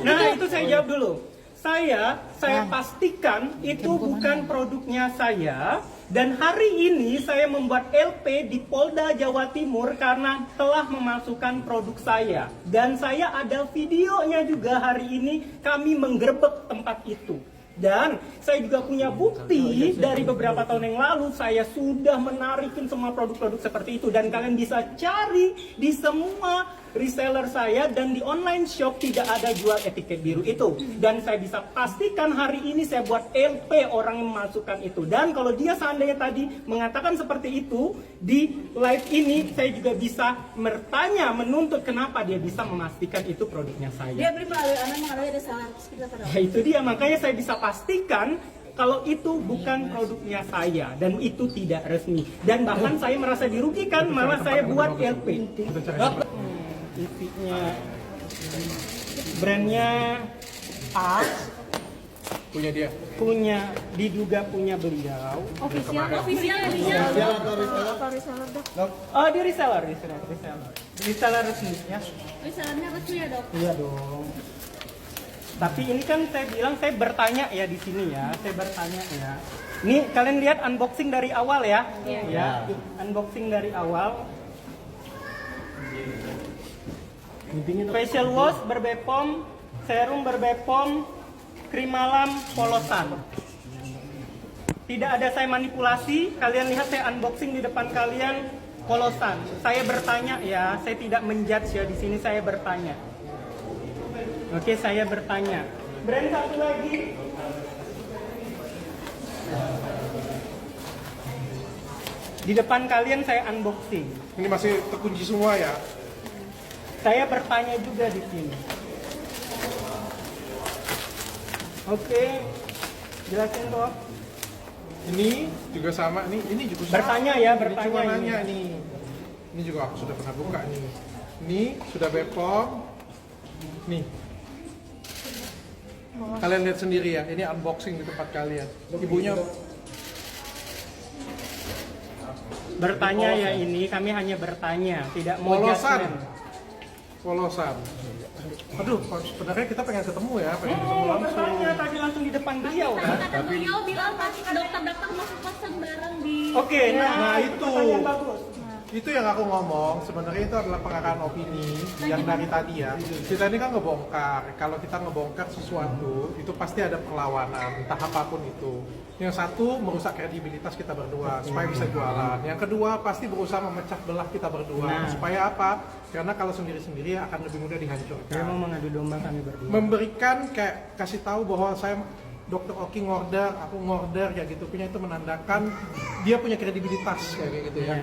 Nah, itu saya jawab dulu. Saya pastikan itu bukan produknya saya. Dan hari ini saya membuat LP di Polda Jawa Timur karena telah memasukkan produk saya. Dan saya ada videonya juga hari ini kami menggerebek tempat itu. Dan saya juga punya bukti dari beberapa tahun yang lalu saya sudah menarikin semua produk-produk seperti itu. Dan kalian bisa cari di semua reseller saya dan di online shop tidak ada jual etiket biru itu. Dan saya bisa pastikan hari ini saya buat LP orang yang memasukkan itu. Dan kalau dia seandainya tadi mengatakan seperti itu di live ini, saya juga bisa bertanya, menuntut kenapa dia bisa memastikan itu produknya saya. Dia beri melalui anak mengalami ada salah kita pada. Ya itu dia, makanya saya bisa pastikan kalau itu bukan produknya saya dan itu tidak resmi. Dan bahkan saya merasa dirugikan, malah saya buat LP. Isinya brandnya A, diduga punya beliau. Official. Oh, di reseller resmi ya. Resellernya resmi ya dok? Iya dong. Tapi ini kan saya bilang saya bertanya ya di sini ya, saya bertanya ya. Ini kalian lihat unboxing dari awal ya? Iya. Ya, unboxing dari awal. Facial wash berbepom, serum berbepom, krim malam polosan. Tidak ada saya manipulasi, kalian lihat saya unboxing di depan kalian polosan. Saya bertanya ya, saya tidak menjudge ya di sini, saya bertanya. Oke, saya bertanya. Brand satu lagi. Di depan kalian saya unboxing. Ini masih terkunci semua ya? Saya bertanya juga di sini. Oke, jelasin kok. Ini juga sama nih, ini juga sama. Bertanya ya, Ini bertanya cuma ini. nanya nih. Ini juga aku sudah pernah buka nih. Ini sudah Bepom. Nih. Kalian lihat sendiri ya, ini unboxing di tempat kalian. Ibunya Bertanya ya ini, kami hanya bertanya, tidak mau polosan. judgement. Polosan. Aduh, sebenarnya kita pengen ketemu ya, pengen ketemu langsung. Bertanya tadi langsung di depan beliau kan? Kata beliau bilang pasti dokter-dokter masuk pasang bareng di. Oke, Nah, itu. pertanyaan bagus. Itu yang aku ngomong, sebenarnya itu adalah pengarahan opini yang dari tadi ya. Kita ini kan ngebongkar, kalau kita ngebongkar sesuatu, itu pasti ada perlawanan, entah apapun itu. Yang satu, merusak kredibilitas kita berdua, supaya bisa jualan. Yang kedua, pasti berusaha memecah belah kita berdua. Supaya apa? Karena kalau sendiri-sendiri akan lebih mudah Dia dihancurkan. mau mengadu domba kami berdua. Memberikan kayak, kasih tahu bahwa saya Dr. Oki ngorder, aku ngorder, ya gitu. Punya itu menandakan dia punya kredibilitas kayak gitu ya.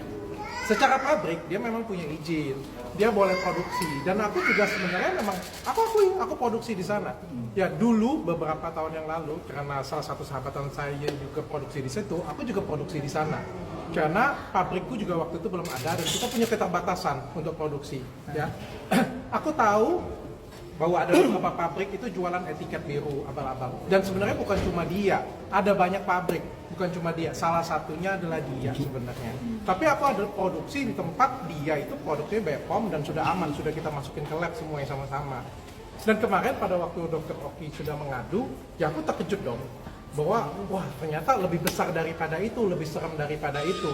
Secara pabrik dia memang punya izin, dia boleh produksi dan aku juga sebenarnya memang aku produksi di sana. Ya dulu beberapa tahun yang lalu karena salah satu sahabatan saya juga produksi di situ, aku juga produksi di sana. Karena pabrikku juga waktu itu belum ada dan kita punya keterbatasan untuk produksi. Ya, aku tahu bahwa ada beberapa pabrik itu jualan etiket biru abal-abal dan sebenarnya bukan cuma dia, ada banyak pabrik, bukan cuma dia, salah satunya adalah dia sebenarnya. Tapi aku ada produksi di tempat dia itu produknya Bepom dan sudah aman, sudah kita masukin ke lab semuanya sama-sama. Dan kemarin pada waktu Dr. Oki sudah mengadu, ya aku terkejut dong bahwa wah ternyata lebih besar daripada itu, lebih serem daripada itu.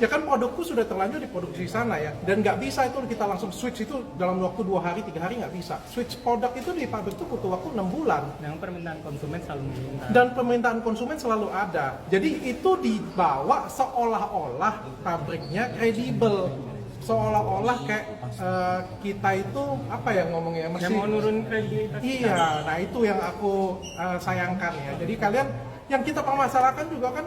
Ya kan produkku sudah terlanjur diproduksi di sana ya, dan nggak bisa itu kita langsung switch itu dalam waktu 2 hari 3 hari nggak bisa. Switch produk itu di pabrik itu butuh waktu 6 bulan. Yang permintaan konsumen selalu meningkat. Dan permintaan konsumen selalu ada. Jadi itu dibawa seolah-olah pabriknya kredibel, seolah-olah kayak kita itu apa ya ngomongnya Yang mau nurun kredibilitas. Iya, nah itu yang aku sayangkan ya. Jadi kalian yang kita permasalahkan juga kan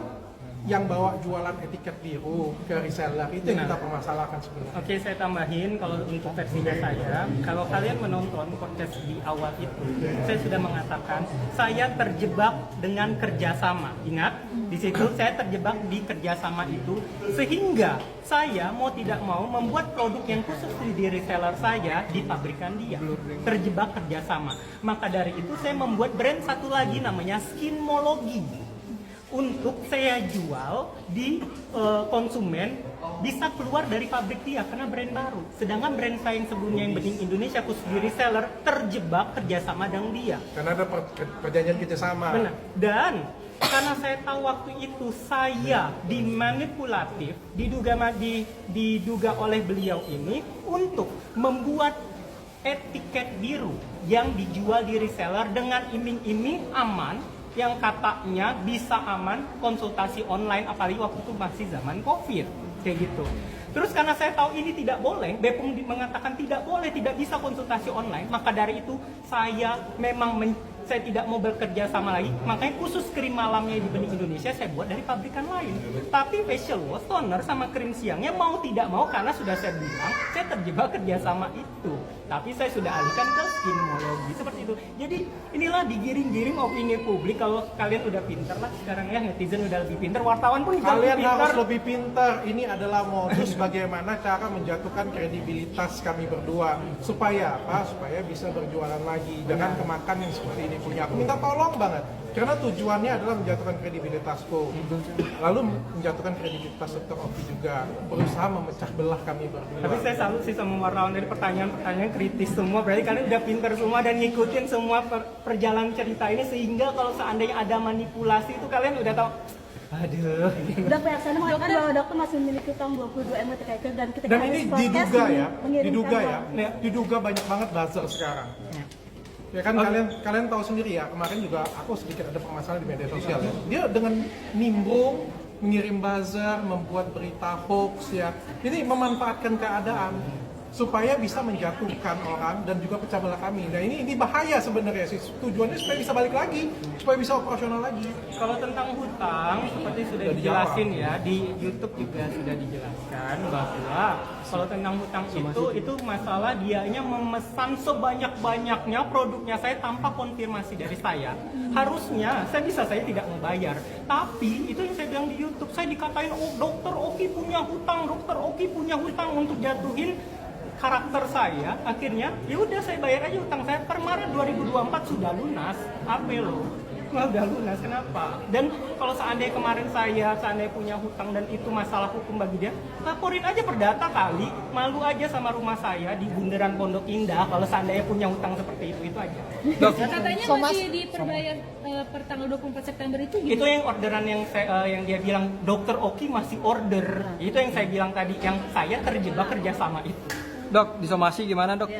yang bawa jualan etiket biru ke reseller itu yang kita permasalahkan sebenarnya. Oke, saya tambahin kalau untuk versinya saya, kalau kalian menonton podcast di awal itu, saya sudah mengatakan saya terjebak dengan kerjasama. Ingat, di situ saya terjebak di kerjasama itu sehingga saya mau tidak mau membuat produk yang khusus di reseller saya di pabrikan dia. Terjebak kerjasama. Maka dari itu saya membuat brand satu lagi namanya Skinmology. untuk saya jual di konsumen bisa keluar dari pabrik dia karena brand baru. Sedangkan brand saya yang sebelumnya yang Bening Indonesia khusus di reseller terjebak kerjasama dengan dia. Karena ada perjanjian kerjasama. Benar. Dan karena saya tahu waktu itu saya dimanipulatif, diduga oleh beliau ini untuk membuat etiket biru yang dijual di reseller dengan iming-iming aman, yang katanya bisa aman konsultasi online, apalagi waktu itu masih zaman COVID kayak gitu. Terus karena saya tahu ini tidak boleh, BPOM mengatakan tidak boleh, tidak bisa konsultasi online, maka dari itu saya memang saya tidak mau bekerja sama lagi, makanya khusus krim malamnya di Bening Indonesia saya buat dari pabrikan lain. Tapi facial wash, toner, sama krim siangnya mau tidak mau karena sudah saya bilang saya terjebak kerjasama itu. Tapi saya sudah alihkan ke skinmologi seperti itu. Jadi inilah digiring-giring opini publik. Kalau kalian udah pinter lah sekarang ya, netizen udah lebih pinter, wartawan pun juga Kalian lebih pinter. harus lebih pintar. Ini adalah modus bagaimana cara menjatuhkan kredibilitas kami berdua. Supaya apa? Supaya bisa berjualan lagi. Jangan kemakan yang seperti ini punya. Aku minta tolong banget. Karena tujuannya adalah menjatuhkan kredibilitasku. Lalu menjatuhkan kredibilitas Dr. Oki juga. Berusaha memecah belah kami berdua. Tapi saya salut sih sama wartawan dari pertanyaan-pertanyaan kritis semua. Berarti kalian udah pinter semua dan ngikutin semua perjalanan cerita ini, sehingga kalau seandainya ada manipulasi itu kalian udah tahu. Aduh. Udah pihak sana mengatakan bahwa dokter masih memiliki utang 22 M ketika itu, dan kita Dan harus ini proses diduga ya, mengirimkan diduga ya, uang. diduga banyak banget buzzer sekarang. Ya kan kalian tahu sendiri ya, kemarin juga aku sedikit ada permasalahan di media sosial ya. Dia dengan nimbrung, mengirim buzzer, membuat berita hoax ya. Ini memanfaatkan keadaan supaya bisa menjatuhkan orang dan juga pecah belah kami. Nah ini bahaya sebenarnya sih. Tujuannya supaya bisa balik lagi, supaya bisa operasional lagi. Kalau tentang hutang, seperti sudah dijelasin ya, di YouTube juga sudah dijelaskan bahwa kalau tentang hutang itu masalah dianya memesan sebanyak-banyaknya produknya saya tanpa konfirmasi dari saya. Harusnya saya tidak membayar. Tapi itu yang saya bilang di YouTube, saya dikatain, oh Dokter Oki punya hutang, Dokter Oki punya hutang, untuk jatuhin karakter saya. Akhirnya ya udah saya bayar aja hutang saya per Maret 2024 sudah lunas. Apa lo? Nah, udah lunas, kenapa? Dan kalau seandainya kemarin saya punya hutang dan itu masalah hukum bagi dia, laporin aja perdata kali. Malu aja sama rumah saya di Bundaran Pondok Indah kalau seandainya punya hutang seperti itu aja. Katanya masih diperbayar per tanggal 24 September itu gitu. Itu yang orderan yang dia bilang Dokter Oki masih order. Itu yang saya bilang tadi, yang saya terjebak kerjasama itu. Dok, disomasi gimana dok?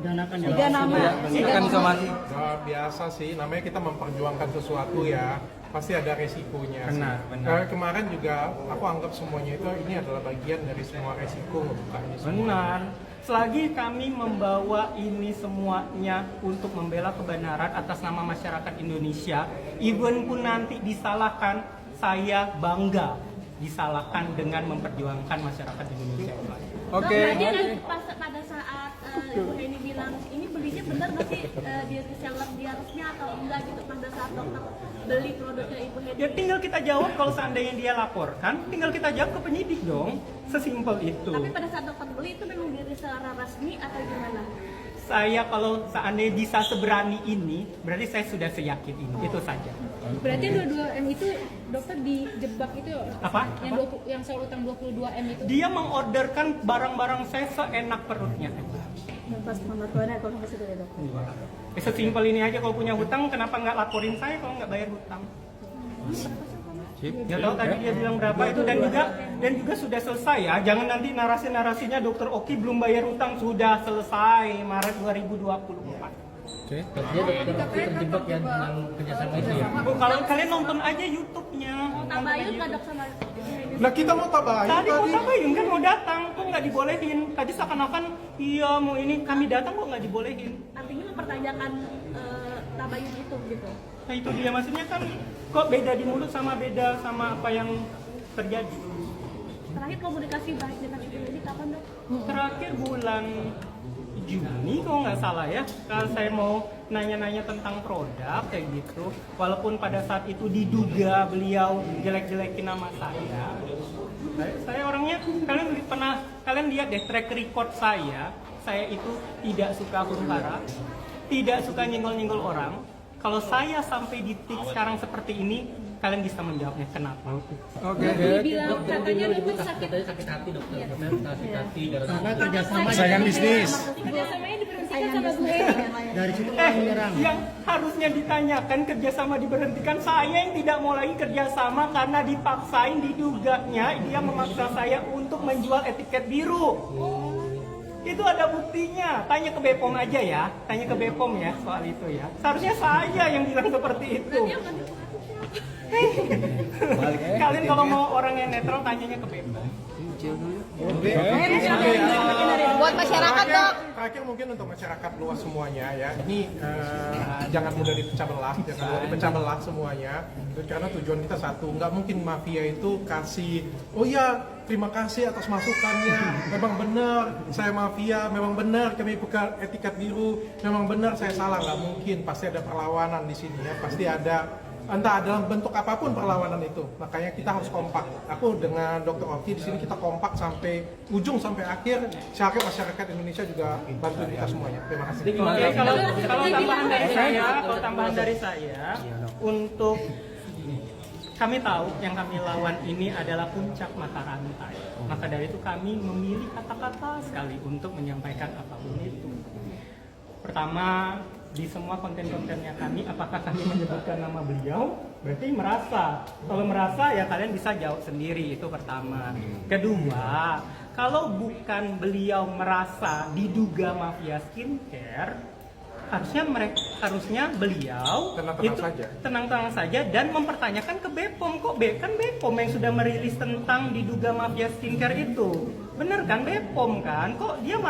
Tiga nama. Kan disomasi. Nah, biasa sih, namanya kita memperjuangkan sesuatu ya, pasti ada resikonya. Benar, sih. benar. Kemarin juga aku anggap semuanya itu ini adalah bagian dari semua resiko membuka ini semua. Benar. Selagi kami membawa ini semuanya untuk membela kebenaran atas nama masyarakat Indonesia, even pun nanti disalahkan, saya bangga disalahkan dengan memperjuangkan masyarakat Indonesia. Oke. Jadi pada saat Ibu Heni bilang ini belinya benar nggak sih di reseller dia resmi atau enggak gitu, pada saat dokter beli produknya Ibu Heni? Ya tinggal kita jawab, kalau seandainya dia laporkan, tinggal kita jawab ke penyidik dong. Sesimpel itu. Tapi pada saat dokter beli itu memang di reseller resmi atau gimana? Saya kalau seandainya bisa seberani ini, berarti saya sudah seyakin ini. Itu saja. Berarti 22M itu dokter dijebak itu Apa? yang soal utang 22M itu. Dia mengorderkan barang-barang saya seenak perutnya aja. Pas pengakuannya kalau nggak sudah dok. Sesimpel ini aja, kalau punya hutang kenapa nggak laporin saya kalau nggak bayar hutang? Ya tahu tadi dia bilang berapa itu, dan juga sudah selesai ya. Jangan nanti narasinya Dokter Oki belum bayar hutang, sudah selesai Maret 2024. Oke. Terjebak ya dengan kerjasama itu ya. Oh, kalau kalian nonton aja YouTube-nya. Tabayun nggak dok sama Nah kita mau tabayun Tadi mau tabayun kan, mau datang, kok nggak dibolehin? Tadi seakan-akan iya mau ini, kami datang kok nggak dibolehin? artinya mempertanyakan tabayun itu gitu. Nah itu dia, maksudnya kan kok beda di mulut sama beda sama apa yang terjadi. Terakhir komunikasi baik dengan Ibu Heni kapan dok? Terakhir bulan Juni kalau nggak salah ya, kalau saya mau nanya-nanya tentang produk kayak gitu, walaupun pada saat itu diduga beliau jelek-jelekin nama saya orangnya, kalian lihat deh track record saya itu tidak suka huru-hara, tidak suka nyenggol-nyenggol orang. Kalau saya sampai di titik sekarang seperti ini, kalian bisa menjawabnya kenapa. Oke. Dibilang katanya dokter sakit. Katanya sakit hati dokter, katanya sakit hati Karena kerjasama Saingan bisnis. Kerjasamanya diberhentikan sama Bu Heni. Dari situ Yang harusnya ditanyakan kerjasama diberhentikan, saya yang tidak mau lagi kerjasama karena dipaksain, diduganya dia memaksa saya untuk menjual etiket biru. Itu ada buktinya. Tanya ke Bepom aja ya, tanya ke Bepom ya soal itu ya. Seharusnya saya yang bilang seperti itu. Kalian kalau mau orang yang netral tanyanya ke Bepom. Buat masyarakat dok. Terakhir mungkin untuk masyarakat luas semuanya ya. Ini jangan mudah dipecah belah, jangan mudah dipecah belah semuanya. Karena tujuan kita satu, nggak mungkin mafia itu kasih, oh ya terima kasih atas masukannya, memang benar saya mafia, memang benar kami buka etiket biru, memang benar saya salah, nggak mungkin, pasti ada perlawanan di sini ya, pasti ada. Entah dalam bentuk apapun perlawanan itu, makanya kita harus kompak. Aku dengan Dr. Oki di sini kita kompak sampai ujung sampai akhir. Saya harap masyarakat Indonesia juga bantu kita semuanya. Terima kasih. Oke, kalau tambahan dari saya, untuk kami tahu yang kami lawan ini adalah puncak mata rantai. Maka dari itu kami memilih kata-kata sekali untuk menyampaikan apapun itu. Pertama, di semua konten-kontennya kami, apakah kami menyebutkan nama beliau? Berarti merasa. Kalau merasa ya kalian bisa jawab sendiri, itu pertama. Kedua, kalau bukan beliau merasa diduga mafia skincare, harusnya beliau tenang-tenang saja dan mempertanyakan ke Bepom. Kok kan Bepom yang sudah merilis tentang diduga mafia skincare itu, bener kan Bepom kan? Kok dia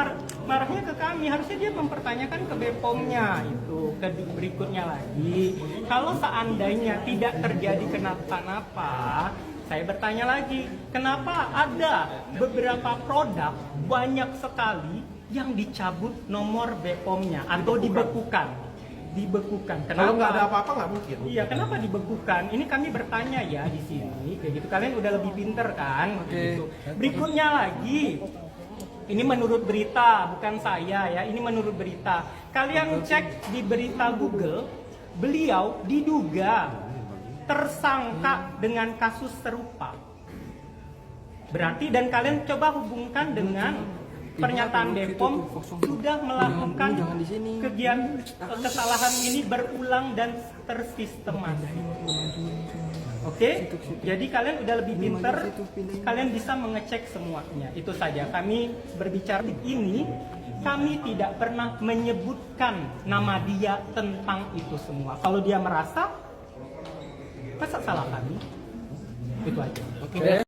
marahnya ke kami? Harusnya dia mempertanyakan ke Bepomnya itu. Berikutnya lagi, kalau seandainya tidak terjadi kenapa-napa, saya bertanya lagi, kenapa ada beberapa produk banyak sekali yang dicabut nomor Bepomnya atau dibekukan? Kenapa? Kalau nggak ada apa-apa nggak mungkin. Iya, kenapa dibekukan? Ini kami bertanya ya di sini, kayak gitu. Kalian udah lebih pinter kan? Gitu. Berikutnya lagi, ini menurut berita, bukan saya ya. Ini menurut berita. Kalian cek di berita Google, beliau diduga tersangka dengan kasus serupa. Berarti dan kalian coba hubungkan dengan pernyataan Bepom sudah melakukan kesalahan ini berulang dan tersistematis. Oke, jadi kalian udah lebih pinter, kalian bisa mengecek semuanya. Itu saja. Kami berbicara ini, kami tidak pernah menyebutkan nama dia tentang itu semua. Kalau dia merasa, masa salah kami? Itu aja. Oke.